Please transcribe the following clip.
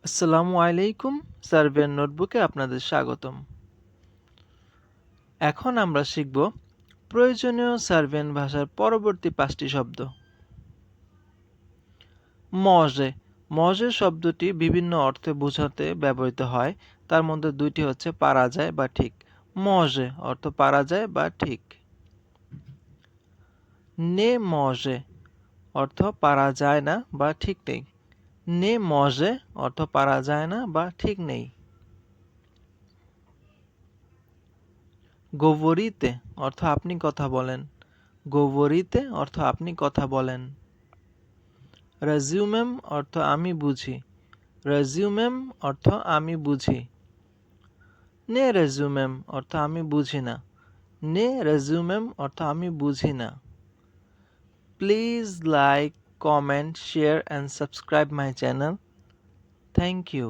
আসসালামু আলাইকুম। সার্ভেয়ার নোটবুকে আপনাদের স্বাগতম। এখন আমরা শিখব প্রয়োজনীয় সার্ভেয়ান ভাষার পরবর্তী 5টি শব্দ। মজে মজে শব্দটি বিভিন্ন অর্থে বোঝাতে ব্যবহৃত হয়। তার মধ্যে দুইটি হচ্ছে পারা যায় বা ঠিক। মজে অর্থ পারা যায় বা ঠিক। নে মজে অর্থ পারা যায় না বা ঠিক নেই। নে মজে অর্থ পারা যায় না বা ঠিক নেই। গোবরিতে অর্থ আপনি কথা বলেন। গোবরিতে অর্থ আপনি কথা বলেন। রেজিউমেম অর্থ আমি বুঝি। রেজিউমেম অর্থ আমি বুঝি। নে রেজিউমেম অর্থ আমি বুঝি না। নে রেজিউমেম অর্থ আমি বুঝি না। Please like, comment, share and subscribe my channel. Thank you.